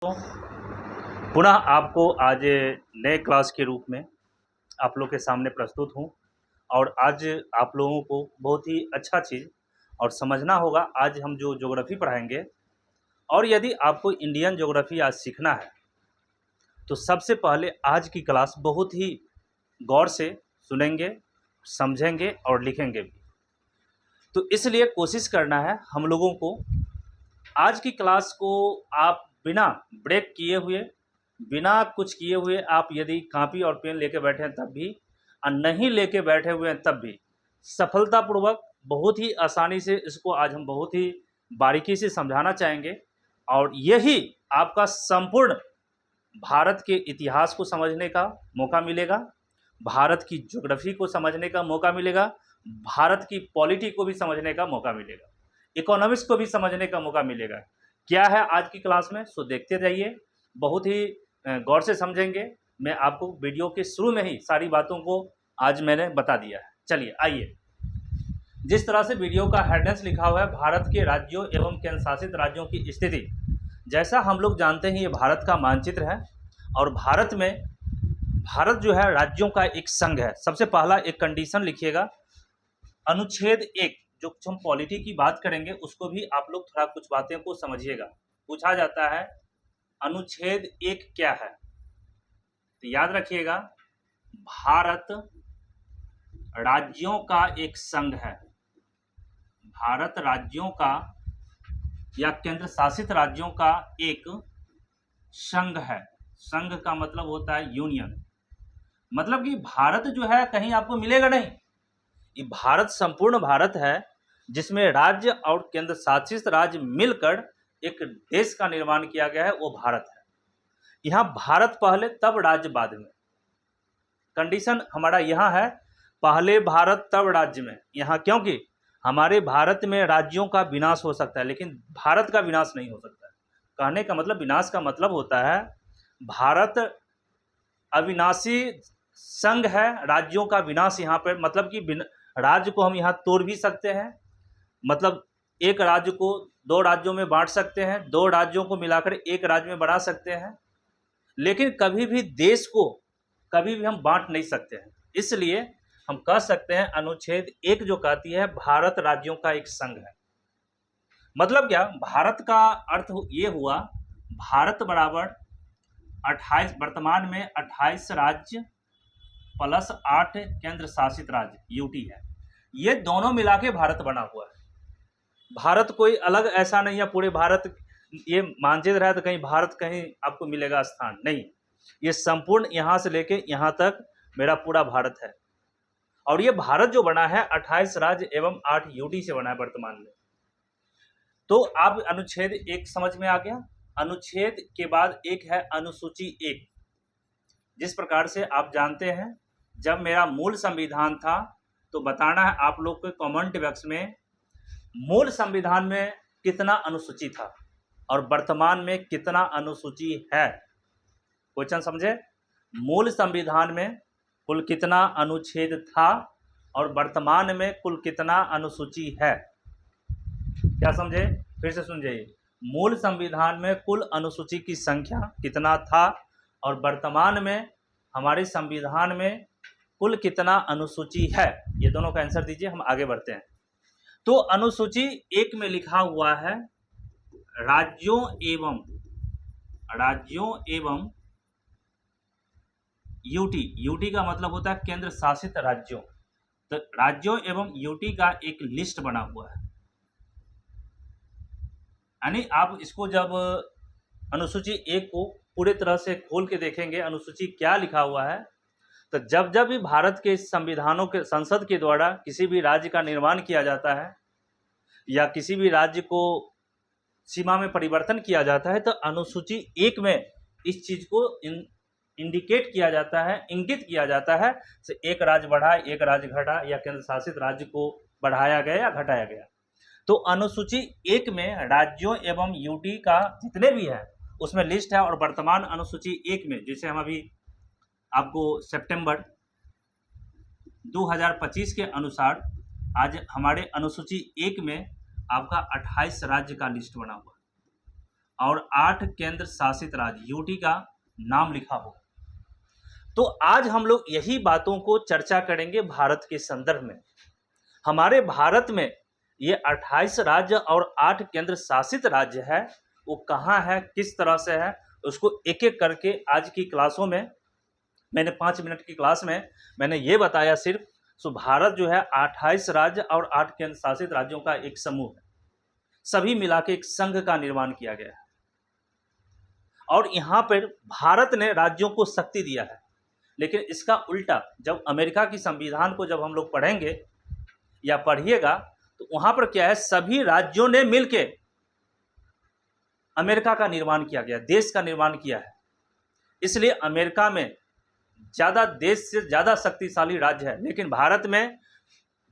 दोस्तों, पुनः आपको आज नए क्लास के रूप में आप लोग के सामने प्रस्तुत हूँ। और आज आप लोगों को बहुत ही अच्छा चीज़ और समझना होगा। आज हम जो ज्योग्राफी पढ़ाएंगे, और यदि आपको इंडियन ज्योग्राफी आज सीखना है तो सबसे पहले आज की क्लास बहुत ही गौर से सुनेंगे, समझेंगे और लिखेंगे भी। तो इसलिए कोशिश करना है हम लोगों को आज की क्लास को आप बिना ब्रेक किए हुए, बिना कुछ किए हुए, आप यदि कापी और पेन लेके बैठे हैं तब भी, और नहीं लेके बैठे हुए हैं तब भी, सफलतापूर्वक बहुत ही आसानी से इसको आज हम बहुत ही बारीकी से समझाना चाहेंगे। और यही आपका संपूर्ण भारत के इतिहास को समझने का मौका मिलेगा, भारत की ज्योग्राफी को समझने का मौका मिलेगा, भारत की पॉलिटी को भी समझने का मौका मिलेगा, इकोनॉमिक्स को भी समझने का मौका मिलेगा। क्या है आज की क्लास में, सो देखते जाइए, बहुत ही गौर से समझेंगे। मैं आपको वीडियो के शुरू में ही सारी बातों को आज मैंने बता दिया है। चलिए आइए, जिस तरह से वीडियो का हेडलाइंस लिखा हुआ है, भारत के राज्यों एवं केंद्र शासित राज्यों की स्थिति। जैसा हम लोग जानते हैं, ये भारत का मानचित्र है और भारत जो है राज्यों का एक संघ है। सबसे पहला एक कंडीशन लिखिएगा, अनुच्छेद 1, जो हम पॉलिटी की बात करेंगे उसको भी आप लोग थोड़ा कुछ बातें को समझिएगा। पूछा जाता है अनुच्छेद 1 क्या है, तो याद रखिएगा, भारत राज्यों का एक संघ है। भारत राज्यों का या केंद्र शासित राज्यों का एक संघ है। संघ का मतलब होता है यूनियन, मतलब कि भारत जो है कहीं आपको मिलेगा नहीं। ये भारत संपूर्ण भारत है, जिसमें राज्य और केंद्र शासित राज्य मिलकर एक देश का निर्माण किया गया है, वो भारत है। यहाँ भारत पहले तब राज्य बाद में, कंडीशन हमारा यहाँ है, पहले भारत तब राज्य में। यहाँ क्योंकि हमारे भारत में राज्यों का विनाश हो सकता है, लेकिन भारत का विनाश नहीं हो सकता है। कहने का मतलब, विनाश का मतलब होता है भारत अविनाशी संघ है, राज्यों का विनाश यहाँ पर, मतलब कि राज्य को हम यहाँ तोड़ भी सकते हैं, मतलब एक राज्य को दो राज्यों में बांट सकते हैं, दो राज्यों को मिलाकर एक राज्य में बना सकते हैं, लेकिन कभी भी देश को कभी भी हम बांट नहीं सकते हैं। इसलिए हम कह सकते हैं अनुच्छेद 1 जो कहती है भारत राज्यों का एक संघ है। मतलब क्या, भारत का अर्थ ये हुआ, भारत बराबर 28, वर्तमान में 28 राज्य प्लस 8 केंद्र शासित राज्य यूटी है। ये दोनों मिला के भारत बना हुआ है। भारत कोई अलग ऐसा नहीं है, पूरे भारत ये मानचित्र है तो कहीं भारत कहीं आपको मिलेगा स्थान नहीं। ये संपूर्ण यहाँ से लेके यहाँ तक मेरा पूरा भारत है। और ये भारत जो बना है 28 राज्य एवं 8 यूटी से बना है वर्तमान में। तो आप अनुच्छेद 1 समझ में आ गया। अनुच्छेद के बाद एक है अनुसूची 1। जिस प्रकार से आप जानते हैं, जब मेरा मूल संविधान था तो बताना है आप लोग को कमेंट बॉक्स में, मूल संविधान में कितना अनुसूची था और वर्तमान में कितना अनुसूची है। क्वेश्चन समझे, मूल संविधान में कुल कितना अनुच्छेद था और वर्तमान में कुल कितना अनुसूची है। क्या समझे, फिर से सुन जाइए, मूल संविधान में कुल अनुसूची की संख्या कितना था और वर्तमान में हमारे संविधान में कुल कितना अनुसूची है। ये दोनों का आंसर दीजिए, हम आगे बढ़ते हैं। तो अनुसूची 1 में लिखा हुआ है राज्यों एवं यूटी। यूटी का मतलब होता है केंद्र शासित राज्यों। तो राज्यों एवं यूटी का एक लिस्ट बना हुआ है, यानी आप इसको जब अनुसूची 1 को पूरे तरह से खोल के देखेंगे अनुसूची क्या लिखा हुआ है, तो जब जब भी भारत के संविधानों के संसद के द्वारा किसी भी राज्य का निर्माण किया जाता है या किसी भी राज्य को सीमा में परिवर्तन किया जाता है, तो अनुसूची 1 में इस चीज को इंडिकेट किया जाता है, इंगित किया जाता है कि एक राज्य बढ़ा, एक राज्य घटा, या केंद्र शासित राज्य को बढ़ाया गया या घटाया गया। तो अनुसूची 1 में राज्यों एवं यूटी का जितने भी है उसमें लिस्ट है। और वर्तमान अनुसूची 1 में, जिसे हम अभी आपको सितंबर 2025 के अनुसार आज हमारे अनुसूची 1 में आपका 28 राज्य का लिस्ट बना हुआ है। और 8 केंद्र शासित राज्य, यूटी का नाम लिखा हो। तो आज हम लोग यही बातों को चर्चा करेंगे भारत के संदर्भ में। हमारे भारत में ये 28 राज्य और 8 केंद्र शासित राज्य है, वो कहाँ है, किस तरह से है, उसको एक एक करके आज की क्लासों में, मैंने 5 मिनट की क्लास में मैंने ये बताया सिर्फ। सो भारत जो है 28 राज्य और 8 केंद्र शासित राज्यों का एक समूह है, सभी मिला के एक संघ का निर्माण किया गया है। और यहाँ पर भारत ने राज्यों को शक्ति दिया है, लेकिन इसका उल्टा जब अमेरिका की संविधान को जब हम लोग पढ़ेंगे या पढ़िएगा तो वहां पर क्या है, सभी राज्यों ने मिलके अमेरिका का निर्माण किया गया, देश का निर्माण किया है। इसलिए अमेरिका में ज्यादा, देश से ज्यादा शक्तिशाली राज्य है, लेकिन भारत में,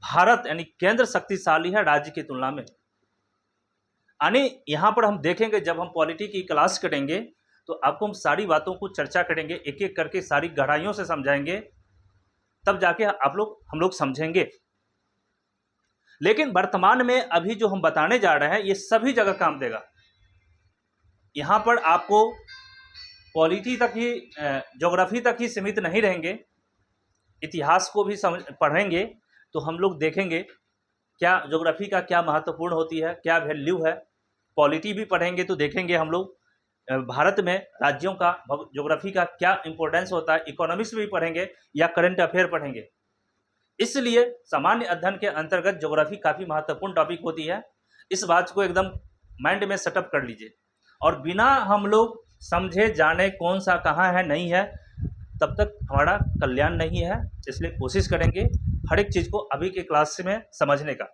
भारत यानी केंद्र शक्तिशाली है राज्य की तुलना में। यानी यहां पर हम देखेंगे, जब हम पॉलिटी की क्लास करेंगे तो आपको हम सारी बातों को चर्चा करेंगे, एक एक करके सारी गहराइयों से समझाएंगे, तब जाके हम लोग समझेंगे। लेकिन वर्तमान में अभी जो हम बताने जा रहे हैं ये सभी जगह काम देगा। यहां पर आपको पॉलिटी तक ही, ज्योग्राफी तक ही सीमित नहीं रहेंगे, इतिहास को भी पढ़ेंगे तो हम लोग देखेंगे क्या ज्योग्राफी का क्या महत्वपूर्ण होती है, क्या वैल्यू है। पॉलिटी भी पढ़ेंगे तो देखेंगे हम लोग भारत में राज्यों का ज्योग्राफी का क्या इंपॉर्टेंस होता है। इकोनॉमिक्स भी पढ़ेंगे या करंट अफेयर पढ़ेंगे। इसलिए सामान्य अध्ययन के अंतर्गत ज्योग्राफी काफ़ी महत्वपूर्ण टॉपिक होती है। इस बात को एकदम माइंड में सेटअप कर लीजिए, और बिना हम लोग समझे जाने कौन सा कहाँ है नहीं है, तब तक हमारा कल्याण नहीं है। इसलिए कोशिश करेंगे हर एक चीज़ को अभी के क्लास में समझने का।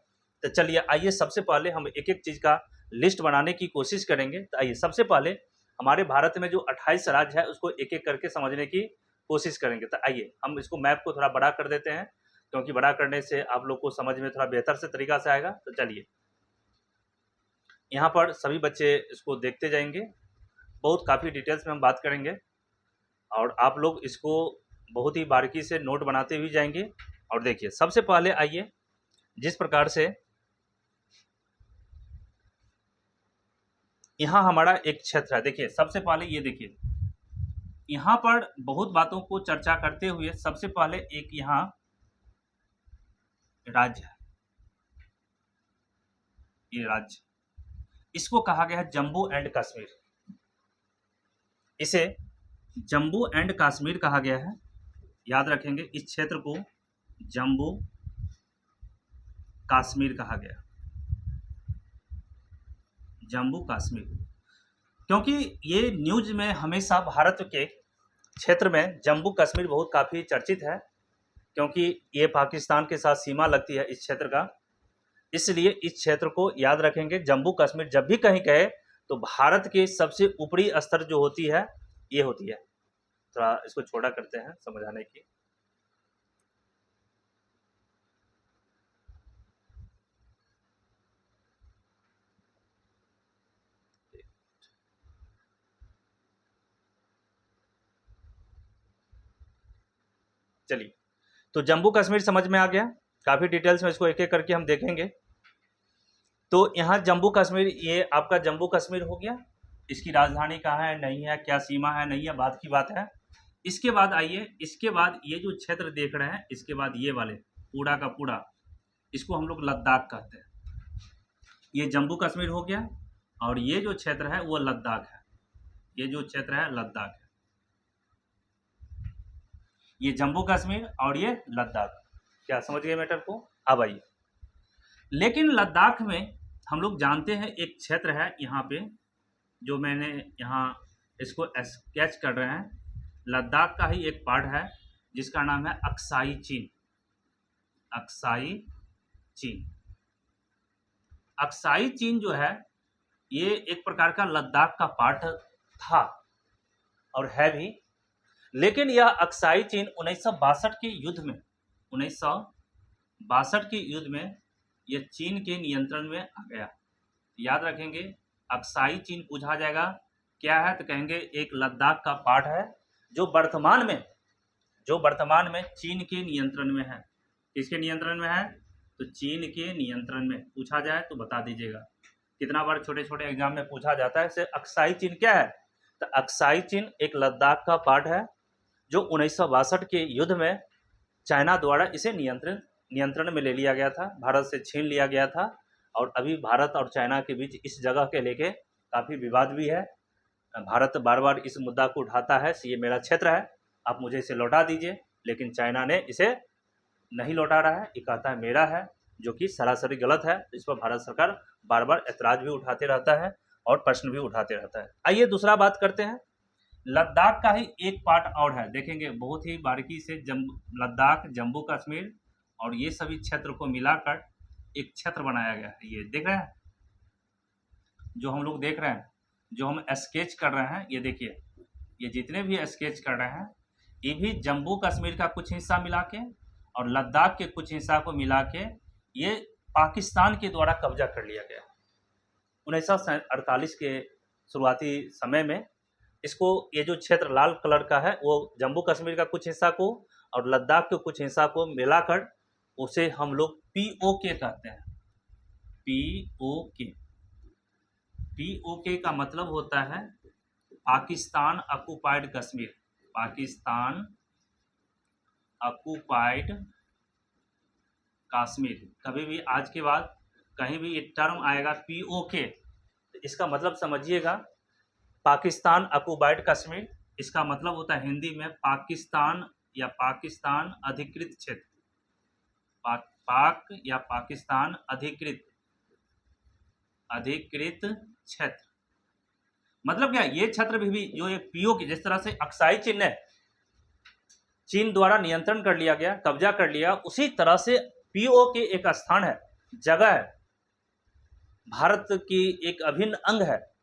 तो चलिए आइए, सबसे पहले हम एक एक चीज़ का लिस्ट बनाने की कोशिश करेंगे। तो आइए, सबसे पहले हमारे भारत में जो 28 राज्य है उसको एक एक करके समझने की कोशिश करेंगे। तो आइए हम इसको मैप को थोड़ा बड़ा कर देते हैं, क्योंकि बड़ा करने से आप लोग को समझ में थोड़ा बेहतर से तरीका से आएगा। तो चलिए, यहाँ पर सभी बच्चे इसको देखते जाएंगे, बहुत काफ़ी डिटेल्स में हम बात करेंगे, और आप लोग इसको बहुत ही बारीकी से नोट बनाते हुए जाएंगे। और देखिए, सबसे पहले आइए, जिस प्रकार से यहाँ हमारा एक क्षेत्र है, देखिए सबसे पहले ये देखिए, यहाँ पर बहुत बातों को चर्चा करते हुए सबसे पहले एक यहाँ राज्य है, ये राज्य, इसको कहा गया है जम्मू एंड कश्मीर। इसे जम्मू एंड कश्मीर कहा गया है, याद रखेंगे इस क्षेत्र को जम्मू कश्मीर कहा गया, जम्मू कश्मीर। क्योंकि ये न्यूज में हमेशा भारत के क्षेत्र में जम्मू कश्मीर बहुत काफ़ी चर्चित है, क्योंकि ये पाकिस्तान के साथ सीमा लगती है इस क्षेत्र का। इसलिए इस क्षेत्र को याद रखेंगे, जम्मू कश्मीर जब भी कहीं कहे तो भारत के सबसे ऊपरी स्तर जो होती है ये होती है। थोड़ा इसको छोटा करते हैं समझाने की। चलिए, तो जम्मू कश्मीर समझ में आ गया, काफ़ी डिटेल्स में इसको एक एक करके हम देखेंगे। तो यहाँ जम्मू कश्मीर, ये आपका जम्मू कश्मीर हो गया। इसकी राजधानी कहाँ है, नहीं है, क्या सीमा है, नहीं है, बात की बात है। इसके बाद आइए, इसके बाद ये जो क्षेत्र देख रहे हैं, इसके बाद ये वाले पूरा का पूरा, इसको हम लोग लद्दाख कहते हैं। ये जम्मू कश्मीर हो गया, और ये जो क्षेत्र है वो लद्दाख है। ये जो क्षेत्र है लद्दाख है, ये जम्मू कश्मीर और ये लद्दाख। क्या समझ गए मैटर को? अब आइए, लेकिन लद्दाख में हम लोग जानते हैं एक क्षेत्र है यहाँ पे, जो मैंने यहाँ इसको स्केच कर रहे हैं, लद्दाख का ही एक पार्ट है जिसका नाम है अक्साई चीन। अक्साई चीन, अक्साई चीन जो है ये एक प्रकार का लद्दाख का पार्ट था और है भी। लेकिन यह अक्साई चीन 1962 के युद्ध में, 1962 के युद्ध में यह चीन के नियंत्रण में आ गया। याद रखेंगे, अक्साई चीन पूछा जाएगा क्या है तो कहेंगे एक लद्दाख का पार्ट है, जो वर्तमान में चीन के नियंत्रण में है। किसके नियंत्रण में है? तो चीन के नियंत्रण में। पूछा जाए तो बता दीजिएगा कितना बार छोटे छोटे एग्जाम में पूछा जाता है। इसे अक्साई चीन क्या है? तो अक्साई चीन एक लद्दाख का पार्ट है जो 1962 के युद्ध में चाइना द्वारा इसे नियंत्रण में ले लिया गया था, भारत से छीन लिया गया था। और अभी भारत और चाइना के बीच इस जगह के लेके काफ़ी विवाद भी है। भारत बार बार इस मुद्दा को उठाता है, ये मेरा क्षेत्र है, आप मुझे इसे लौटा दीजिए, लेकिन चाइना ने इसे नहीं लौटा रहा है, ये कहता है मेरा है, जो कि सरासरी गलत है। इस पर भारत सरकार बार बार ऐतराज भी उठाते रहता है और प्रश्न भी उठाते रहता है। आइए दूसरा बात करते हैं। लद्दाख का ही एक पार्ट और है, देखेंगे बहुत ही बारीकी से। लद्दाख, जम्मू कश्मीर और ये सभी क्षेत्र को मिलाकर एक क्षेत्र बनाया गया है। ये देख रहे हैं, जो हम लोग देख रहे हैं, जो हम स्केच कर रहे हैं, ये देखिए, ये जितने भी स्केच कर रहे हैं ये भी जम्मू कश्मीर का कुछ हिस्सा मिला के और लद्दाख के कुछ हिस्सा को मिला के ये पाकिस्तान के द्वारा कब्जा कर लिया गया। 1948 के शुरुआती समय में इसको, ये जो क्षेत्र लाल कलर का है वो जम्मू कश्मीर का कुछ हिस्सा को और लद्दाख के कुछ हिस्सा को मिलाकर उसे हम लोग POK कहते हैं। POK का मतलब होता है पाकिस्तान ऑक्युपाइड कश्मीर। पाकिस्तान ऑक्युपाइड कश्मीर। कभी भी आज के बाद कहीं भी ये टर्म आएगा POK, इसका मतलब समझिएगा, पाकिस्तान ऑक्युपाइड कश्मीर, इसका मतलब होता है हिंदी में पाकिस्तान या पाकिस्तान अधिकृत क्षेत्र। पाक या पाकिस्तान अधिकृत क्षेत्र मतलब क्या, ये क्षेत्र भी जो ये POK, जिस तरह से अक्साई चीन ने चीन द्वारा नियंत्रण कर लिया गया, कब्जा कर लिया, उसी तरह से POK एक स्थान है, जगह है, भारत की एक अभिन्न अंग है,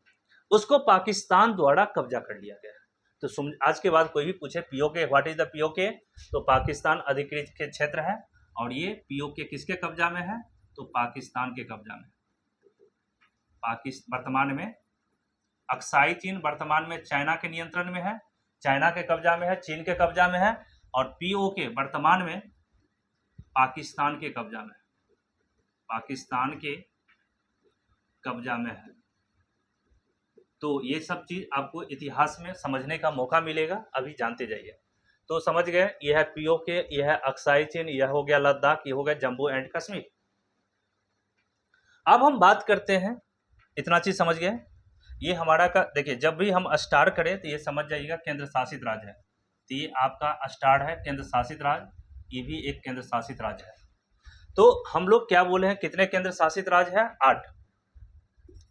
उसको पाकिस्तान द्वारा कब्जा कर लिया गया। तो आज के बाद कोई भी पूछे POK, what is the POK, तो पाकिस्तान अधिकृत के क्षेत्र है। और ये POK किसके कब्जा में है? तो पाकिस्तान के कब्जा में। वर्तमान में अक्साई चीन वर्तमान में चाइना के नियंत्रण में है, चाइना के कब्जा में है, चीन के कब्जा में है। और POK वर्तमान में पाकिस्तान के कब्जा में है, पाकिस्तान के कब्जा में है। तो ये सब चीज़ आपको इतिहास में समझने का मौका मिलेगा, अभी जानते जाइए। तो समझ गए, यह है POK, यह है अक्साई चीन, यह हो गया लद्दाख, ये हो गया जम्मू एंड कश्मीर। अब हम बात करते हैं, इतना चीज़ समझ गए, ये हमारा का देखिए, जब भी हम स्टार करें तो ये समझ जाइएगा केंद्र शासित राज्य है। तो ये आपका स्टार है केंद्र शासित राज्य, ये भी एक केंद्र शासित राज्य है। तो हम लोग क्या बोले हैं, कितने केंद्र शासित राज्य है? 8।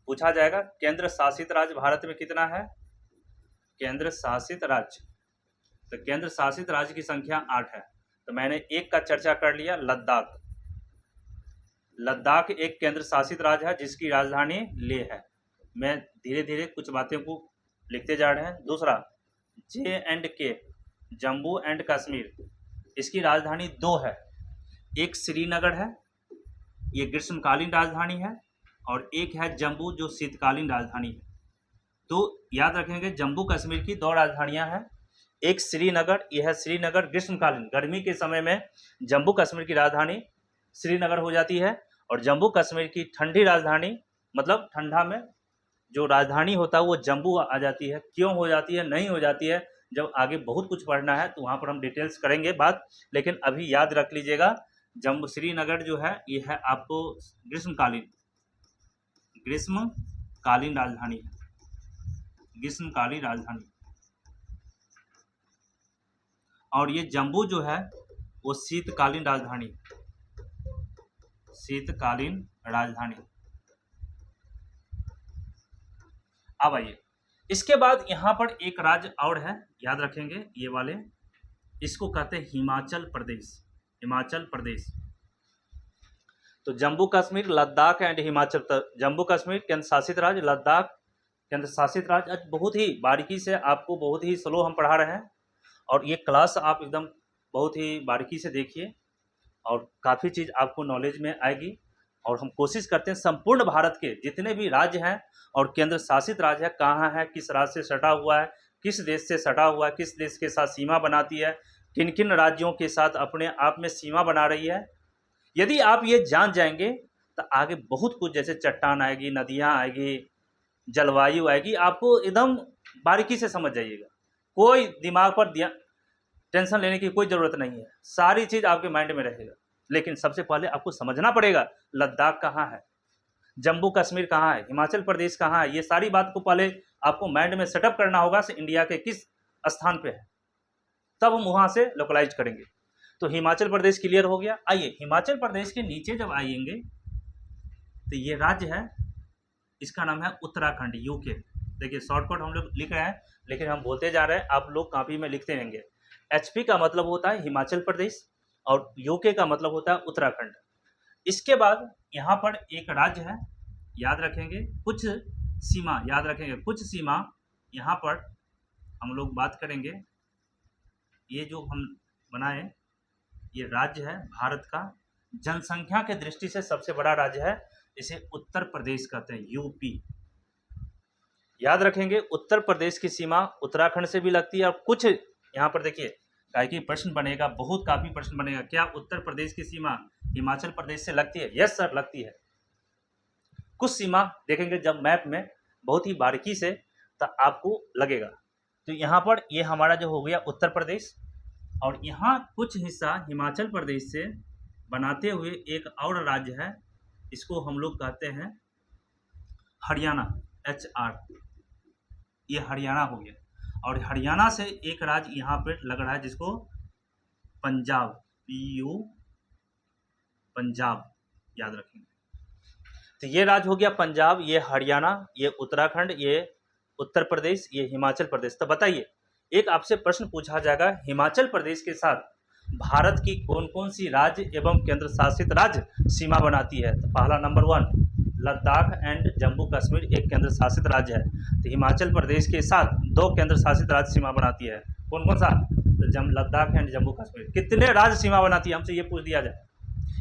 पूछा जाएगा केंद्र शासित राज्य भारत में कितना है? केंद्र शासित राज्य, तो केंद्र शासित राज्य की संख्या 8 है। तो मैंने एक का चर्चा कर लिया, लद्दाख। लद्दाख एक केंद्र शासित राज्य है जिसकी राजधानी लेह है। मैं धीरे धीरे कुछ बातें को लिखते जा रहे हैं। दूसरा, J&K, जम्मू एंड कश्मीर, इसकी राजधानी 2 है। एक श्रीनगर है, ये ग्रीष्मकालीन राजधानी है, और एक है जम्मू जो शीतकालीन राजधानी है। तो याद रखेंगे जम्मू कश्मीर की 2 राजधानियां हैं, एक श्रीनगर, यह है श्रीनगर ग्रीष्मकालीन, गर्मी के समय में जम्मू कश्मीर की राजधानी श्रीनगर हो जाती है, और जम्मू कश्मीर की ठंडी राजधानी, मतलब ठंडा में जो राजधानी होता है वो जम्मू आ जाती है। क्यों हो जाती है, नहीं हो जाती है, जब आगे बहुत कुछ पढ़ना है तो वहाँ पर हम डिटेल्स करेंगे बात, लेकिन अभी याद रख लीजिएगा जम्मू श्रीनगर जो है ये है आपको ग्रीष्मकालीन राजधानी है, ग्रीष्मकालीन राजधानी। और ये जम्मू जो है वो शीतकालीन राजधानी, शीतकालीन राजधानी। अब आइए, इसके बाद यहाँ पर एक राज्य और है, याद रखेंगे ये वाले, इसको कहते हैं हिमाचल प्रदेश। हिमाचल प्रदेश, तो जम्मू कश्मीर, लद्दाख एंड हिमाचल, जम्मू कश्मीर केंद्र शासित राज्य, लद्दाख केंद्र शासित राज्य। आज बहुत ही बारीकी से आपको, बहुत ही स्लो हम पढ़ा रहे हैं, और ये क्लास आप एकदम बहुत ही बारीकी से देखिए और काफ़ी चीज़ आपको नॉलेज में आएगी। और हम कोशिश करते हैं संपूर्ण भारत के जितने भी राज्य हैं और केंद्र शासित राज्य है, कहाँ है, किस राज्य से सटा हुआ है, किस देश से सटा हुआ है, किस देश के साथ सीमा बनाती है, किन किन राज्यों के साथ अपने आप में सीमा बना रही है। यदि आप ये जान जाएंगे तो आगे बहुत कुछ, जैसे चट्टान आएगी, नदियाँ आएगी, जलवायु आएगी, आपको एकदम बारीकी से समझ जाइएगा। कोई दिमाग पर टेंशन लेने की कोई ज़रूरत नहीं है, सारी चीज़ आपके माइंड में रहेगा। लेकिन सबसे पहले आपको समझना पड़ेगा लद्दाख कहाँ है, जम्मू कश्मीर कहाँ है, हिमाचल प्रदेश कहाँ है। ये सारी बात को पहले आपको माइंड में सेटअप करना होगा से इंडिया के किस स्थान पे है, तब हम वहाँ से लोकलाइज करेंगे। तो हिमाचल प्रदेश क्लियर हो गया। आइए हिमाचल प्रदेश के नीचे जब आएंगे तो ये राज्य है, इसका नाम है उत्तराखंड, यूके। देखिए शॉर्टकट हम लोग लिख रहे हैं, लेकिन हम बोलते जा रहे हैं, आप लोग कॉपी में लिखते रहेंगे। एचपी का मतलब होता है हिमाचल प्रदेश और यूके का मतलब होता है उत्तराखंड। इसके बाद यहाँ पर एक राज्य है, याद रखेंगे, कुछ सीमा याद रखेंगे, कुछ सीमा यहाँ पर हम लोग बात करेंगे। ये जो हम बनाए, ये राज्य है भारत का, जनसंख्या के दृष्टि से सबसे बड़ा राज्य है, इसे उत्तर प्रदेश कहते हैं, यूपी। याद रखेंगे उत्तर प्रदेश की सीमा उत्तराखंड से भी लगती है। और कुछ यहाँ पर देखिए काहे कि प्रश्न बनेगा, बहुत काफ़ी प्रश्न बनेगा, क्या उत्तर प्रदेश की सीमा हिमाचल प्रदेश से लगती है? यस सर, लगती है। कुछ सीमा देखेंगे जब मैप में बहुत ही बारीकी से, तो आपको लगेगा। तो यहाँ पर ये हमारा जो हो गया उत्तर प्रदेश, और यहाँ कुछ हिस्सा हिमाचल प्रदेश से बनाते हुए एक और राज्य है, इसको हम लोग कहते हैं हरियाणा, HR। ये हरियाणा हो गया। और हरियाणा से एक राज्य यहाँ पे लग रहा है जिसको पंजाब, PU, पंजाब, याद रखेंगे। तो ये राज्य हो गया पंजाब, ये हरियाणा, ये उत्तराखंड, ये उत्तर प्रदेश, ये हिमाचल प्रदेश। तो बताइए, एक आपसे प्रश्न पूछा जाएगा, हिमाचल प्रदेश के साथ भारत की कौन कौन सी राज्य एवं केंद्र शासित राज्य सीमा बनाती है? तो पहला नंबर 1 लद्दाख एंड जम्मू कश्मीर एक केंद्र शासित राज्य है। तो हिमाचल प्रदेश के साथ 2 केंद्र शासित राज्य सीमा बनाती है। कौन कौन सा? तो लद्दाख एंड जम्मू कश्मीर। कितने राज्य सीमा बनाती है, हमसे ये पूछ दिया जाए,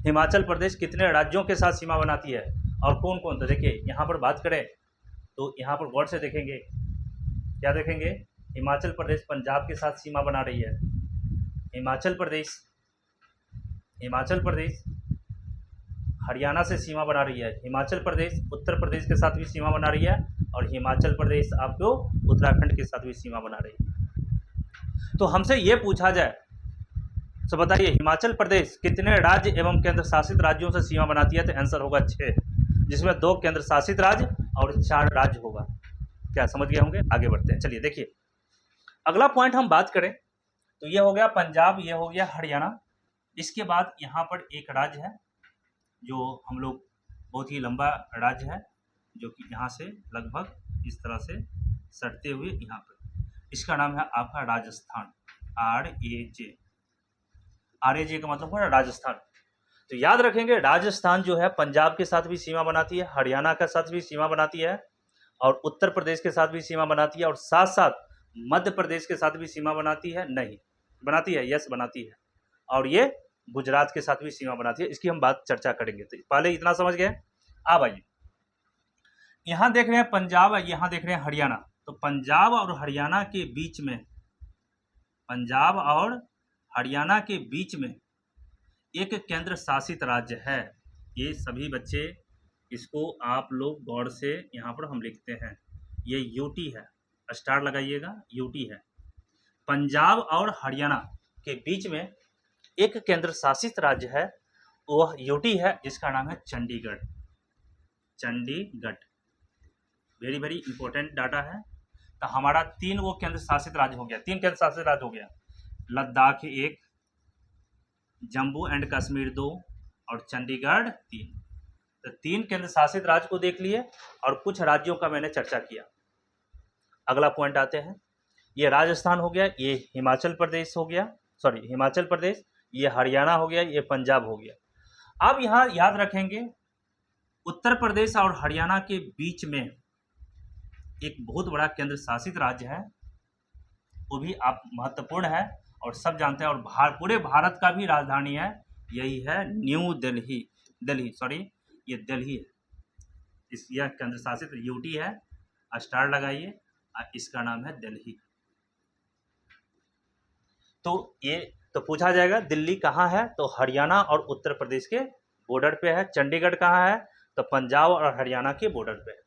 हिमाचल प्रदेश कितने राज्यों के साथ सीमा बनाती है और कौन कौन? तो देखिए यहाँ पर बात करें तो यहाँ पर गौर से देखेंगे, क्या देखेंगे? हिमाचल प्रदेश पंजाब के साथ सीमा बना रही है, हिमाचल प्रदेश हरियाणा से सीमा बना रही है, हिमाचल प्रदेश उत्तर प्रदेश के साथ भी सीमा बना रही है, और हिमाचल प्रदेश आपको उत्तराखंड के साथ भी सीमा बना रही है। तो हमसे ये पूछा जाए तो बताइए हिमाचल प्रदेश कितने राज्य एवं केंद्र शासित राज्यों से सीमा बनाती है? तो आंसर होगा 6, जिसमें 2 केंद्र शासित राज्य और 4 राज्य होगा। क्या समझ गए होंगे? आगे बढ़ते हैं। चलिए देखिए अगला पॉइंट हम बात करें तो ये हो गया पंजाब, ये हो गया हरियाणा। इसके बाद यहाँ पर एक राज्य है जो हम लोग बहुत ही लंबा राज्य है, जो कि यहाँ से लगभग इस तरह से सटते हुए यहाँ पर, इसका नाम है आपका राजस्थान, RAJ का मतलब है राजस्थान। तो याद रखेंगे राजस्थान जो है पंजाब के साथ भी सीमा बनाती है, हरियाणा के साथ भी सीमा बनाती है, और उत्तर प्रदेश के साथ भी सीमा बनाती है, और साथ साथ मध्य प्रदेश के साथ भी सीमा बनाती है। नहीं बनाती है? यस बनाती है। और ये गुजरात के साथ भी सीमा बनाती है, इसकी हम बात चर्चा करेंगे। तो पहले इतना समझ गए। अब आइए यहाँ देख रहे हैं पंजाब, यहाँ देख रहे हैं हरियाणा। तो पंजाब और हरियाणा के बीच में, पंजाब और हरियाणा के बीच में एक केंद्र शासित राज्य है। ये सभी बच्चे इसको आप लोग गौर से यहाँ पर हम लिखते हैं, ये यूटी है, स्टार लगाइएगा, यूटी है। पंजाब और हरियाणा के बीच में एक केंद्र शासित राज्य है, वह यूटी है, जिसका नाम है Chandigarh. Chandigarh very very important data है। तो हमारा 3 वो केंद्र शासित राज्य हो गया, 3 केंद्र शासित राज्य हो गया, लद्दाख 1, जम्मू एंड कश्मीर 2 और चंडीगढ़ 3। तो 3 केंद्र शासित राज्य को देख लिए और कुछ राज्यों का मैंने चर्चा किया। अगला पॉइंट आते हैं, ये राजस्थान हो गया, ये हिमाचल प्रदेश हो गया, सॉरी हिमाचल प्रदेश, ये हरियाणा हो गया, ये पंजाब हो गया। अब यहाँ याद रखेंगे उत्तर प्रदेश और हरियाणा के बीच में एक बहुत बड़ा केंद्र शासित राज्य है, वो भी आप महत्वपूर्ण है और सब जानते हैं, और पूरे भारत का भी राजधानी है, यही है न्यू दिल्ली। ये दिल्ली है, इस यह केंद्र शासित यूटी है, स्टार लगाइए, इसका नाम है दिल्ली। तो ये तो पूछा जाएगा दिल्ली कहाँ है? तो हरियाणा और उत्तर प्रदेश के बॉर्डर पे है। चंडीगढ़ कहाँ है? तो पंजाब और हरियाणा के बॉर्डर पे है।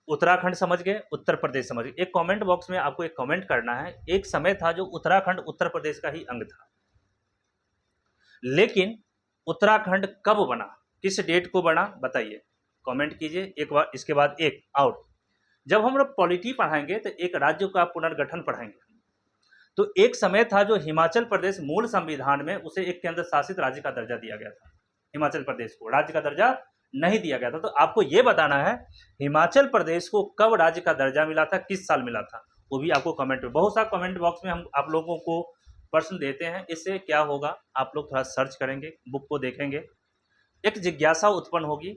उत्तराखंड समझ गए, उत्तर प्रदेश समझ गए। एक कमेंट बॉक्स में आपको एक कमेंट करना है, एक समय था जो उत्तराखंड उत्तर प्रदेश का ही अंग था, लेकिन उत्तराखंड कब बना, किस डेट को बना, बताइए, कमेंट कीजिए। एक बार इसके बाद एक और, जब हम लोग पॉलिटी पढ़ाएंगे तो एक राज्य का पुनर्गठन पढ़ाएंगे। तो एक समय था जो हिमाचल प्रदेश मूल संविधान में उसे एक केंद्र शासित राज्य का दर्जा दिया गया था। हिमाचल प्रदेश को राज्य का दर्जा नहीं दिया गया था। तो आपको यह बताना है हिमाचल प्रदेश को कब राज्य का दर्जा मिला था, किस साल मिला था, वो भी आपको कमेंट में, बहुत सा कमेंट बॉक्स में हम आप लोगों को प्रश्न देते हैं। इससे क्या होगा, आप लोग थोड़ा सर्च करेंगे, बुक को देखेंगे, एक जिज्ञासा उत्पन्न होगी।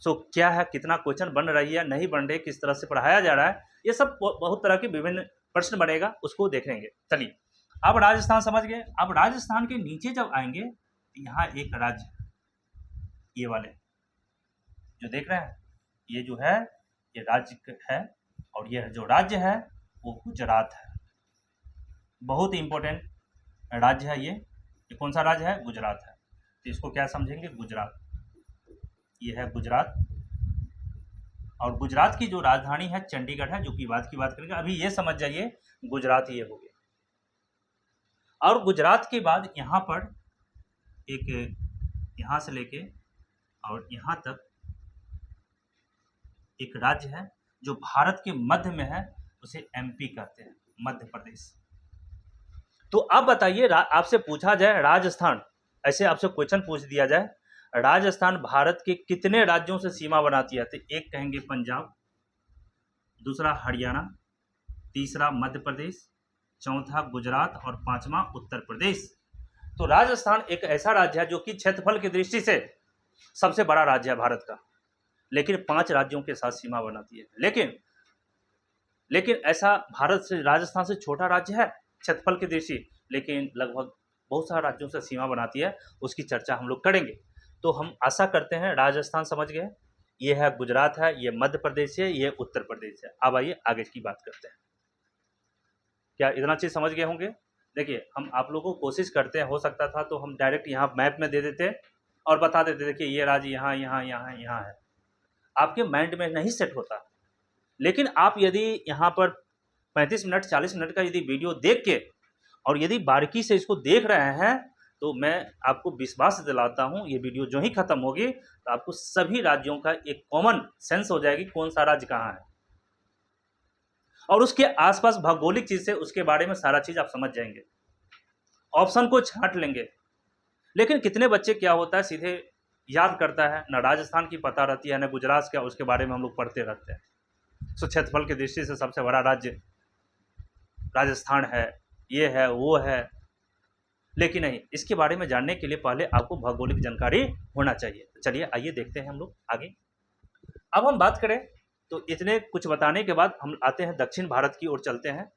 सो क्या है, कितना क्वेश्चन बन रही है, नहीं बन रही, किस तरह से पढ़ाया जा रहा है, ये सब बहुत तरह के विभिन्न प्रश्न बनेगा, उसको देखेंगे। चलिए, अब राजस्थान समझ गए। अब राजस्थान के नीचे जब आएंगे, यहाँ एक राज्य, ये वाले जो देख रहे हैं, ये जो है ये राज्य है, और ये जो राज्य है वो गुजरात है। बहुत इंपॉर्टेंट राज्य है ये कौन सा राज्य है? गुजरात है। तो इसको क्या समझेंगे? गुजरात, ये है गुजरात। और गुजरात की जो राजधानी है चंडीगढ़ है, जो कि बात करेंगे। अभी ये समझ जाइए गुजरात ये हो गया। और गुजरात के बाद यहाँ पर एक, यहाँ से लेके और यहाँ तक एक राज्य है जो भारत के मध्य में है, उसे एमपी कहते हैं, मध्य प्रदेश। तो अब बताइए, आपसे पूछा जाए राजस्थान, ऐसे आपसे क्वेश्चन पूछ दिया जाए, राजस्थान भारत के कितने राज्यों से सीमा बनाती है? तो एक कहेंगे पंजाब, दूसरा हरियाणा, तीसरा मध्य प्रदेश, चौथा गुजरात और पांचवा उत्तर प्रदेश। तो राजस्थान एक ऐसा राज्य है जो कि क्षेत्रफल की दृष्टि से सबसे बड़ा राज्य है भारत का, लेकिन 5 राज्यों के साथ सीमा बनाती है। लेकिन ऐसा भारत से, राजस्थान से छोटा राज्य है क्षेत्रफल की दृष्टि, लेकिन लगभग बहुत सारे राज्यों से सीमा बनाती है, उसकी चर्चा हम लोग करेंगे। तो हम आशा करते हैं राजस्थान समझ गए, ये है गुजरात है, ये मध्य प्रदेश है, ये उत्तर प्रदेश है। अब आइए आगे की बात करते हैं। क्या इतना चीज़ समझ गए होंगे? देखिए, हम आप लोगों को कोशिश करते हैं, हो सकता था तो हम डायरेक्ट यहाँ मैप में दे देते और बता देते, देखिए ये राज्य यहाँ यहाँ यहाँ यहाँ है, आपके माइंड में नहीं सेट होता। लेकिन आप यदि यहाँ पर 35 मिनट 40 मिनट का यदि वीडियो देख के और यदि बारीकी से इसको देख रहे हैं, तो मैं आपको विश्वास दिलाता हूँ, ये वीडियो जो ही खत्म होगी तो आपको सभी राज्यों का एक कॉमन सेंस हो जाएगी, कौन सा राज्य कहाँ है, और उसके आसपास भौगोलिक चीज से उसके बारे में सारा चीज आप समझ जाएंगे, ऑप्शन को छांट लेंगे। लेकिन कितने बच्चे क्या होता है, सीधे याद करता है, ना राजस्थान की पता रहती है, ना गुजरात का, उसके बारे में हम लोग पढ़ते रहते हैं। सो क्षेत्रफल की दृष्टि से सबसे बड़ा राज्य राजस्थान है, ये है, वो है, लेकिन नहीं, इसके बारे में जानने के लिए पहले आपको भौगोलिक जानकारी होना चाहिए। चलिए आइए देखते हैं हम लोग आगे। अब हम बात करें तो इतने कुछ बताने के बाद हम आते हैं दक्षिण भारत की ओर, चलते हैं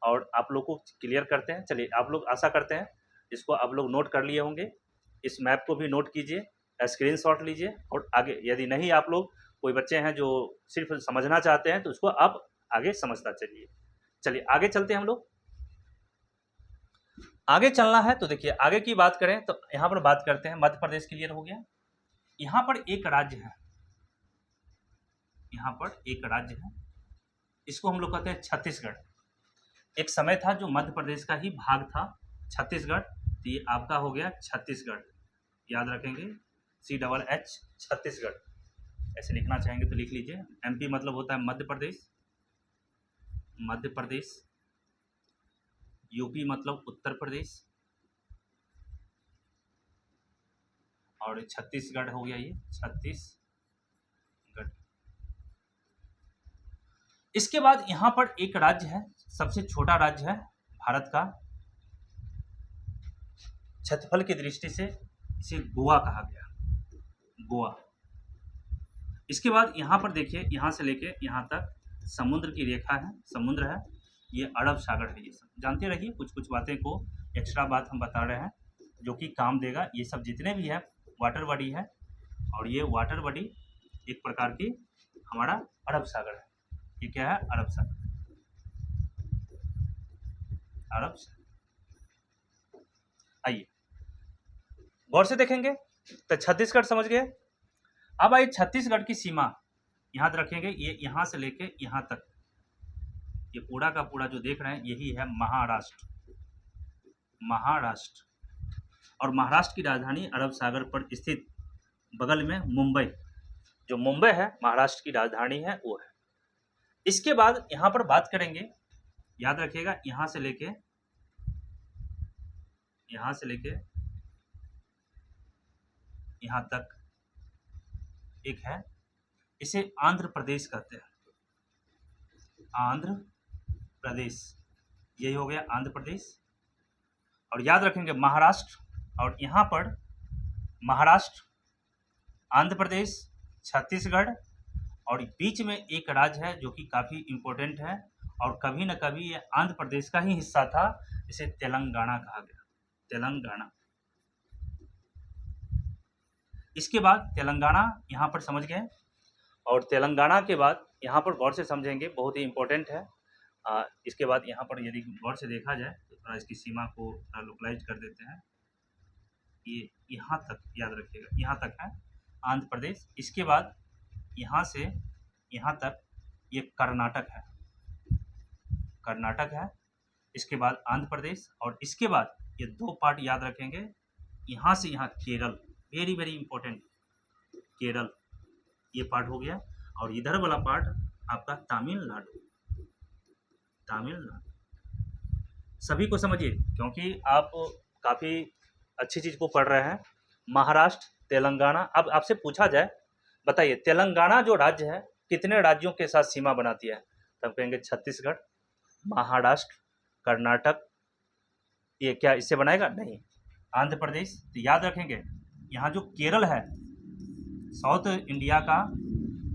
और आप लोग को क्लियर करते हैं। चलिए, आप लोग आशा करते हैं इसको आप लोग नोट कर लिए होंगे, इस मैप को भी नोट कीजिए, स्क्रीनशॉट लीजिए, और आगे यदि नहीं, आप लोग कोई बच्चे हैं जो सिर्फ समझना चाहते हैं, तो उसको आप आगे समझता चलिए। चलिए आगे चलते हैं हम लोग। आगे चलना है तो देखिए, आगे की बात करें तो यहाँ पर बात करते हैं, मध्य प्रदेश क्लियर हो गया। यहाँ पर एक राज्य है, यहाँ पर एक राज्य है, इसको हम लोग कहते हैं छत्तीसगढ़। एक समय था जो मध्य प्रदेश का ही भाग था छत्तीसगढ़, तो ये आपका हो गया छत्तीसगढ़, याद रखेंगे, CHH छत्तीसगढ़, ऐसे लिखना चाहेंगे तो लिख लीजिए। MP मतलब होता है मध्य प्रदेश, मध्य प्रदेश, UP मतलब उत्तर प्रदेश, और छत्तीसगढ़ हो गया ये छत्तीसगढ़। इसके बाद यहाँ पर एक राज्य है, सबसे छोटा राज्य है भारत का, क्षेत्रफल की दृष्टि से इसे गोवा कहा गया, गोवा। इसके बाद यहाँ पर देखिए, यहाँ से लेके यहाँ तक समुद्र की रेखा है, समुद्र है, ये अरब सागर है। ये सब जानते रहिए, कुछ कुछ बातें को एक्स्ट्रा बात हम बता रहे हैं जो कि काम देगा। ये सब जितने भी है वाटर बॉडी है, और ये वाटर बॉडी एक प्रकार की हमारा अरब सागर है। ये क्या है? अरब सागर, अरब सागर। आइए गौर से देखेंगे, तो छत्तीसगढ़ समझ गए। अब आइए छत्तीसगढ़ की सीमा याद रखेंगे, ये यहाँ से लेके यहाँ तक, ये पूरा का पूरा जो देख रहे हैं यही है महाराष्ट्र। महाराष्ट्र और महाराष्ट्र की राजधानी अरब सागर पर स्थित बगल में मुंबई, जो मुंबई है महाराष्ट्र की राजधानी है वो है। इसके बाद यहाँ पर बात करेंगे, याद रखिएगा यहाँ से लेके यहाँ तक एक है, इसे आंध्र प्रदेश कहते हैं। आंध्र प्रदेश, यही हो गया आंध्र प्रदेश। और याद रखेंगे महाराष्ट्र, और यहाँ पर महाराष्ट्र, आंध्र प्रदेश, छत्तीसगढ़, और बीच में एक राज्य है जो कि काफ़ी इम्पोर्टेंट है और कभी न कभी ये आंध्र प्रदेश का ही हिस्सा था, इसे तेलंगाना कहा गया। तेलंगाना। इसके बाद तेलंगाना यहाँ पर समझ गए, और तेलंगाना के बाद यहाँ पर गौर से समझेंगे, बहुत ही इम्पोर्टेंट है। इसके बाद यहाँ पर यदि गौर से देखा जाए तो थोड़ा इसकी सीमा को लोकलाइज कर देते हैं। ये यहाँ तक याद रखिएगा, यहाँ तक है आंध्र प्रदेश। इसके बाद यहाँ से यहाँ तक ये कर्नाटक है, कर्नाटक है। इसके बाद आंध्र प्रदेश, और इसके बाद ये दो पार्ट याद रखेंगे, यहाँ से यहाँ Kerala, very very important, Kerala ये पार्ट हो गया। और इधर वाला पार्ट आपका तमिलनाडु। तमिलनाडु सभी को समझिए, क्योंकि आप काफ़ी अच्छी चीज़ को पढ़ रहे हैं। महाराष्ट्र, तेलंगाना। अब आपसे पूछा जाए, बताइए तेलंगाना जो राज्य है कितने राज्यों के साथ सीमा बनाती है? तब कहेंगे छत्तीसगढ़, महाराष्ट्र, कर्नाटक। ये क्या इससे बनाएगा? नहीं। आंध्र प्रदेश। तो याद रखेंगे यहाँ जो केरल है, साउथ इंडिया का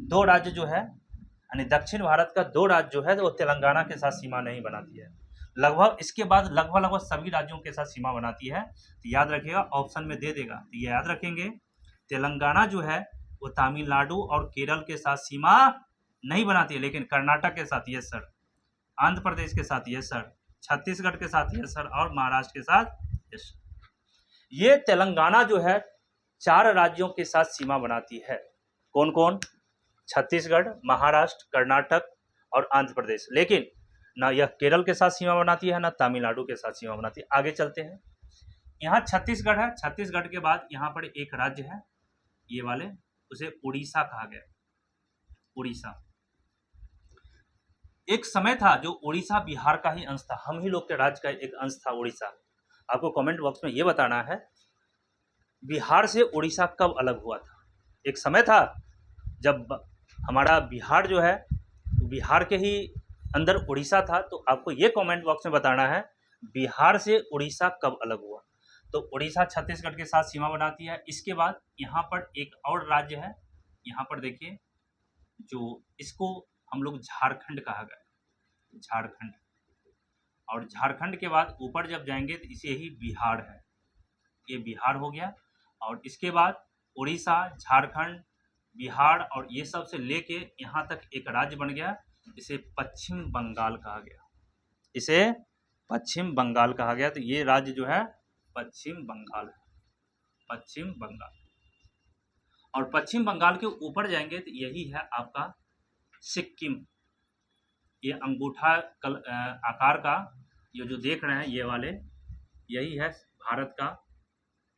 दो राज्य जो है, यानी दक्षिण भारत का दो राज्य जो है वो तेलंगाना के साथ सीमा नहीं बनाती है। लगभग इसके बाद लगभग सभी राज्यों के साथ सीमा बनाती है। तो याद रखिएगा, ऑप्शन में दे देगा, तो ये याद रखेंगे तेलंगाना जो है वो तमिलनाडु और केरल के साथ सीमा नहीं बनाती है, लेकिन कर्नाटक के साथ यस सर, आंध्र प्रदेश के साथ यस सर, छत्तीसगढ़ के साथ यस सर, और महाराष्ट्र के साथ यस सर। ये तेलंगाना जो है 4 राज्यों के साथ सीमा बनाती है। कौन कौन? छत्तीसगढ़, महाराष्ट्र, कर्नाटक और आंध्र प्रदेश। लेकिन ना यह केरल के साथ सीमा बनाती है, ना तमिलनाडु के साथ सीमा बनाती है। आगे चलते हैं, यहाँ छत्तीसगढ़ है। छत्तीसगढ़ के बाद यहाँ पर एक राज्य है, ये वाले, उसे उड़ीसा कहा गया। उड़ीसा एक समय था जो उड़ीसा बिहार का ही अंश था, हम ही लोग के राज्य का एक अंश था उड़ीसा। आपको कमेंट बॉक्स में ये बताना है बिहार से उड़ीसा कब अलग हुआ था। एक समय था जब हमारा बिहार जो है बिहार के ही अंदर उड़ीसा था, तो आपको ये कमेंट बॉक्स में बताना है बिहार से उड़ीसा कब अलग हुआ। तो उड़ीसा छत्तीसगढ़ के साथ सीमा बनाती है। इसके बाद यहाँ पर एक और राज्य है, यहाँ पर देखिए, जो इसको हम लोग झारखंड कहा गया, झारखंड। और झारखंड के बाद ऊपर जब जाएंगे तो इसे ही बिहार है, ये बिहार हो गया। और इसके बाद उड़ीसा, झारखंड, बिहार और ये सब से लेके यहाँ तक एक राज्य बन गया, इसे पश्चिम बंगाल कहा गया। इसे पश्चिम बंगाल कहा गया। तो ये राज्य जो है पश्चिम बंगाल है, पश्चिम बंगाल। और पश्चिम बंगाल के ऊपर जाएंगे तो यही है आपका सिक्किम। ये अंगूठा आकार का ये जो देख रहे हैं ये वाले, यही है भारत का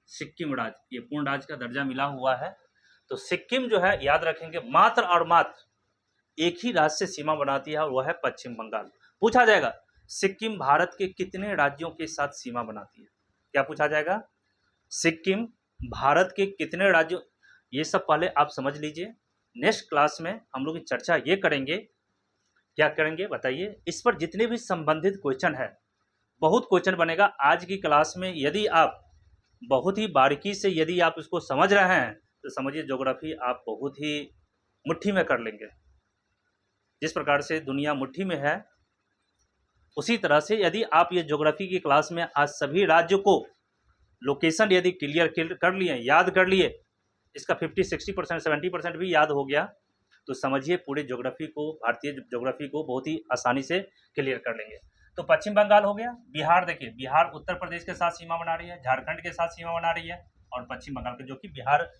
सिक्किम राज्य। ये पूर्ण राज्य का दर्जा मिला हुआ है। तो सिक्किम जो है याद रखेंगे मात्र और मात्र एक ही राज्य से सीमा बनाती है, और वह है पश्चिम बंगाल। पूछा जाएगा सिक्किम भारत के कितने राज्यों के साथ सीमा बनाती है? क्या पूछा जाएगा? सिक्किम भारत के कितने राज्यों, ये सब पहले आप समझ लीजिए। नेक्स्ट क्लास में हम लोग चर्चा ये करेंगे, क्या करेंगे बताइए, इस पर जितने भी संबंधित क्वेश्चन है, बहुत क्वेश्चन बनेगा आज की क्लास में। यदि आप बहुत ही बारीकी से यदि आप इसको समझ रहे हैं तो समझिए ज्योग्राफी आप बहुत ही मुट्ठी में कर लेंगे। जिस प्रकार से दुनिया मुट्ठी में है, उसी तरह से यदि आप ये ज्योग्राफी की क्लास में आज सभी राज्यों को लोकेशन यदि क्लियर कर लिए, याद कर लिए, इसका 50-60%, 70% भी याद हो गया, तो समझिए पूरे ज्योग्राफी को, भारतीय ज्योग्राफी को बहुत ही आसानी से क्लियर कर लेंगे। तो पश्चिम बंगाल हो गया। बिहार देखिए, बिहार उत्तर प्रदेश के साथ सीमा बना रही है, झारखंड के साथ सीमा बना रही है, और पश्चिम बंगाल का, जो कि बिहार,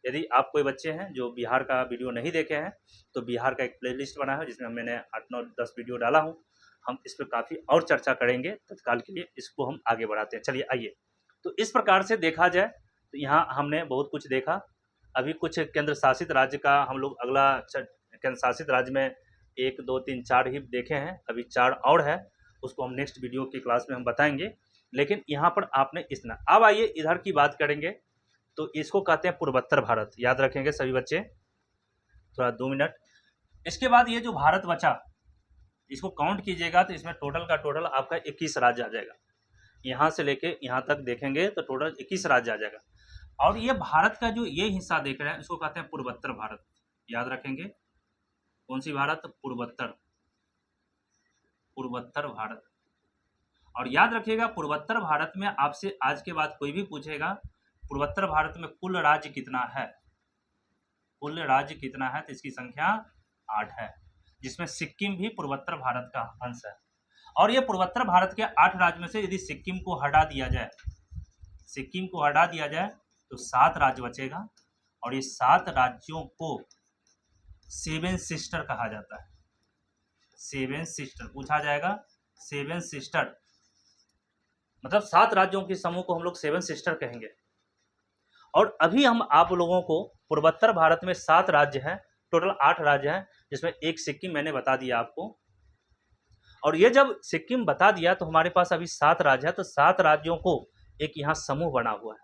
यदि आप कोई बच्चे हैं जो बिहार का वीडियो नहीं देखे हैं तो बिहार का एक प्लेलिस्ट बना है जिसमें मैंने 8 9 10 वीडियो डाला हूँ। हम इस पर काफ़ी और चर्चा करेंगे, तत्काल के लिए इसको हम आगे बढ़ाते हैं। चलिए आइए, तो इस प्रकार से देखा जाए तो यहाँ हमने बहुत कुछ देखा। अभी कुछ केंद्र शासित राज्य का हम लोग अगला केंद्र शासित राज्य में 1 2 3 4 ही देखे हैं, अभी 4 और है, उसको हम नेक्स्ट वीडियो की क्लास में हम बताएंगे। लेकिन यहाँ पर आपने इतना, अब आइए इधर की बात करेंगे, तो इसको कहते हैं पूर्वोत्तर भारत, याद रखेंगे सभी बच्चे, थोड़ा 2 मिनट। इसके बाद ये जो भारत बचा, इसको काउंट कीजिएगा तो इसमें टोटल का टोटल आपका 21 राज्य आ जाएगा। यहाँ से लेके यहाँ तक देखेंगे तो टोटल 21 राज्य आ जाएगा। और ये भारत का जो ये हिस्सा देख रहे हैं इसको कहते हैं पूर्वोत्तर भारत, याद रखेंगे। कौन सी भारत? पूर्वोत्तर, पूर्वोत्तर भारत। और याद रखिएगा पूर्वोत्तर भारत में आपसे आज के बाद कोई भी पूछेगा पूर्वोत्तर भारत में कुल राज्य कितना है, कुल राज्य कितना है, तो इसकी संख्या 8 है, जिसमें सिक्किम भी पूर्वोत्तर भारत का अंश है। और ये पूर्वोत्तर भारत के 8 राज्य में से यदि सिक्किम को हटा दिया जाए, सिक्किम को हटा दिया जाए तो 7 राज्य बचेगा। और ये 7 राज्यों को 7 सिस्टर कहा जाता है। 7 सिस्टर पूछा जाएगा, 7 सिस्टर मतलब 7 राज्यों के समूह को हम लोग 7 सिस्टर कहेंगे। और अभी हम आप लोगों को पूर्वोत्तर भारत में 7 राज्य हैं, टोटल 8 राज्य हैं, जिसमें एक सिक्किम मैंने बता दिया आपको। और ये जब सिक्किम बता दिया तो हमारे पास अभी 7 राज्य है, तो 7 राज्यों को एक यहाँ समूह बना हुआ है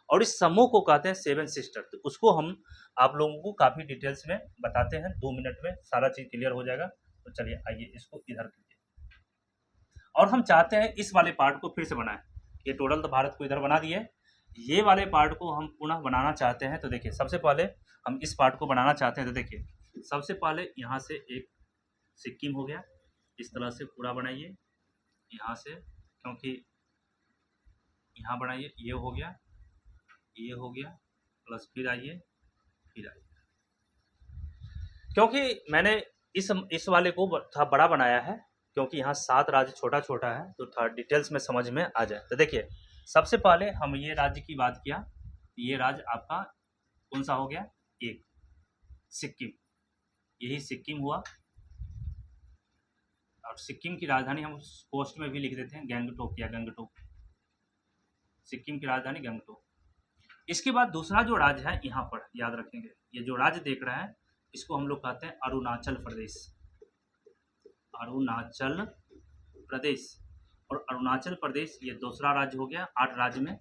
और इस समूह को कहते हैं 7 सिस्टर। तो उसको हम आप लोगों को काफ़ी डिटेल्स में बताते हैं, 2 मिनट में सारा चीज़ क्लियर हो जाएगा। तो चलिए आइए इसको इधर कीजिए। और हम चाहते हैं इस वाले पार्ट को फिर से बनाएं। ये टोटल तो भारत को इधर बना दिए, ये वाले पार्ट को हम पुनः बनाना चाहते हैं। तो देखिए सबसे पहले हम इस पार्ट को बनाना चाहते हैं, तो देखिए सबसे पहले यहाँ से एक सिक्किम हो गया, इस तरह से पूरा बनाइए यहाँ से, क्योंकि यहाँ बनाइए, ये हो गया, ये हो गया, प्लस फिर आइए, फिर आइए, क्योंकि मैंने इस वाले को थोड़ा बड़ा बनाया है, क्योंकि यहाँ 7 राज्य छोटा छोटा है, तो थोड़ा डिटेल्स में समझ में आ जाए। तो देखिए सबसे पहले हम ये राज्य की बात किया, ये राज्य आपका कौन सा हो गया? एक सिक्किम, यही सिक्किम हुआ। और सिक्किम की राजधानी हम पोस्ट में भी लिख देते हैं गंगटोक या गंगटोक, सिक्किम की राजधानी गंगटोक। इसके बाद दूसरा जो राज्य है यहाँ पर याद रखेंगे, ये जो राज्य देख रहे हैं इसको हम लोग कहते हैं अरुणाचल प्रदेश, अरुणाचल प्रदेश। और अरुणाचल प्रदेश ये दूसरा राज्य हो गया 8 राज्य में,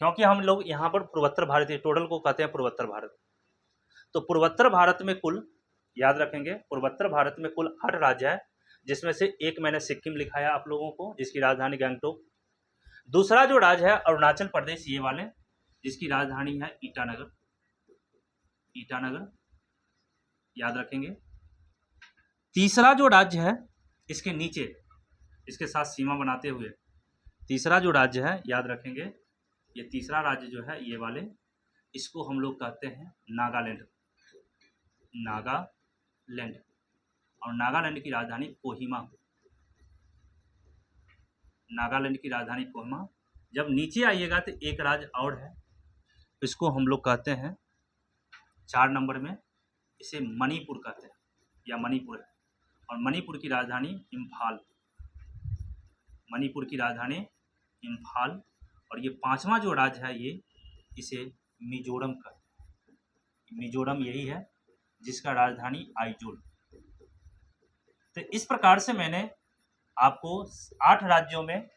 क्योंकि हम लोग यहाँ पर पूर्वोत्तर भारत टोटल को कहते हैं पूर्वोत्तर भारत। तो पूर्वोत्तर भारत में कुल, याद रखेंगे, पूर्वोत्तर भारत में कुल 8 राज्य है, जिसमें से एक मैंने सिक्किम लिखाया आप लोगों को, जिसकी राजधानी गंगटोक। दूसरा जो राज्य है अरुणाचल प्रदेश, ये वाले, जिसकी राजधानी है ईटानगर, ईटानगर, याद रखेंगे। तीसरा जो राज्य है इसके नीचे, इसके साथ सीमा बनाते हुए तीसरा जो राज्य है याद रखेंगे, ये तीसरा राज्य जो है ये वाले, इसको हम लोग कहते हैं नागालैंड, नागालैंड। और नागालैंड की राजधानी कोहिमा, नागालैंड की राजधानी कोहिमा। जब नीचे आइएगा तो एक राज्य और है, इसको हम लोग कहते हैं 4 नंबर में, इसे मणिपुर कहते हैं या मणिपुर है। और मणिपुर की राजधानी इम्फाल, मणिपुर की राजधानी इम्फाल। और ये 5वां जो राज्य है ये, इसे मिजोरम कहते हैं, मिजोरम यही है जिसका राजधानी आइजोल। तो इस प्रकार से मैंने आपको 8 राज्यों में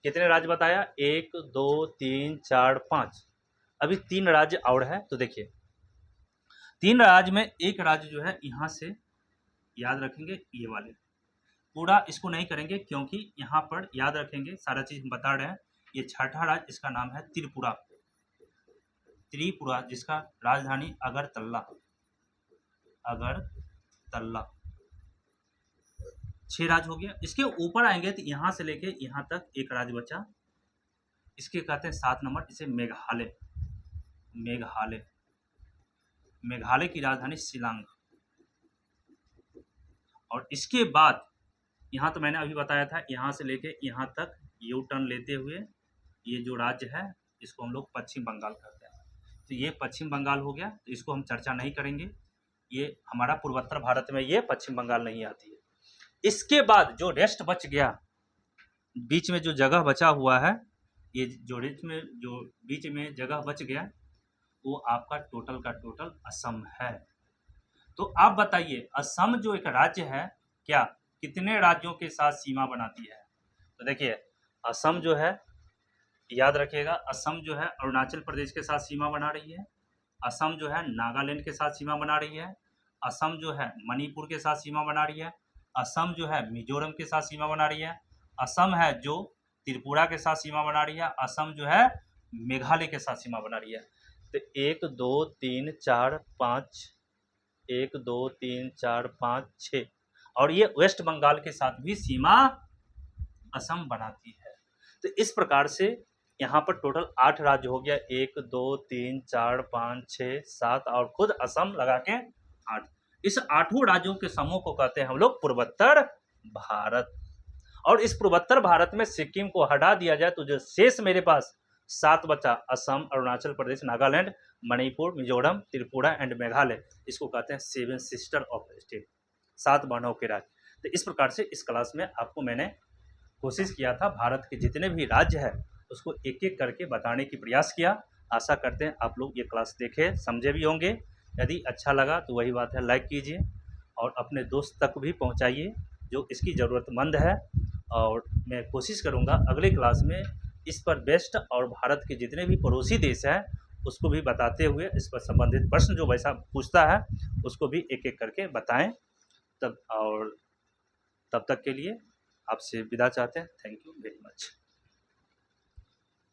कितने राज्य बताया? 1 2 3 4 5, अभी 3 राज्य और है। तो देखिए 3 राज्य में एक राज्य जो है यहाँ से, याद रखेंगे ये वाले, पूरा इसको नहीं करेंगे क्योंकि यहाँ पर याद रखेंगे सारा चीज़ हम बता रहे हैं। ये 6ठा राज्य, इसका नाम है त्रिपुरा, त्रिपुरा, जिसका राजधानी अगरतला, अगरतला। 6 राज्य हो गया। इसके ऊपर आएंगे तो यहाँ से लेके यहाँ तक एक राज्य बचा, इसके कहते हैं 7 नंबर, इसे मेघालय, मेघालय, मेघालय की राजधानी शिलांग। और इसके बाद यहाँ तो मैंने अभी बताया था, यहाँ से लेके यहाँ तक यू टर्न लेते हुए ये जो राज्य है इसको हम लोग पश्चिम बंगाल कहते हैं। तो ये पश्चिम बंगाल हो गया, तो इसको हम चर्चा नहीं करेंगे, ये हमारा पूर्वोत्तर भारत में ये पश्चिम बंगाल नहीं आती है। इसके बाद जो रेस्ट बच गया, बीच में जो जगह बचा हुआ है, ये जो बीच में जगह बच गया, वो आपका टोटल का टोटल असम है। तो आप बताइए, असम जो एक राज्य है, क्या कितने राज्यों के साथ सीमा बनाती है? तो देखिए, असम जो है, याद रखिएगा, असम जो है अरुणाचल प्रदेश के साथ सीमा बना रही है, असम जो है नागालैंड के साथ सीमा बना रही है, असम जो है मणिपुर के साथ सीमा बना रही है, असम जो है मिजोरम के साथ सीमा बना रही है, असम है जो त्रिपुरा के साथ सीमा बना रही है, असम जो है मेघालय के साथ सीमा बना रही है। तो 1 2 3 4 5, 1 2 3 4 5 6, और ये वेस्ट बंगाल के साथ भी सीमा असम बनाती है। तो इस प्रकार से यहाँ पर टोटल 8 राज्य हो गया, 1 2 3 4 5 6 7 और खुद असम लगा के 8। इस 8 राज्यों के समूह को कहते हैं हम लोग पूर्वोत्तर भारत। और इस पूर्वोत्तर भारत में सिक्किम को हटा दिया जाए तो जो शेष मेरे पास 7 बचा, असम, अरुणाचल प्रदेश, नागालैंड, मणिपुर, मिजोरम, त्रिपुरा एंड मेघालय, इसको कहते हैं 7 सिस्टर ऑफ स्टेट, 7 बहनों के राज्य। तो इस प्रकार से इस क्लास में आपको मैंने कोशिश किया था भारत के जितने भी राज्य है उसको एक एक करके बताने की प्रयास किया। आशा करते हैं आप लोग ये क्लास देखे समझे भी होंगे। यदि अच्छा लगा तो वही बात है, लाइक कीजिए और अपने दोस्त तक भी पहुंचाइए जो इसकी ज़रूरतमंद है। और मैं कोशिश करूंगा अगले क्लास में इस पर बेस्ट और भारत के जितने भी पड़ोसी देश हैं उसको भी बताते हुए इस पर संबंधित प्रश्न जो वैसा पूछता है उसको भी एक एक करके बताएं। तब तक के लिए आपसे विदा चाहते हैं। Thank you very much.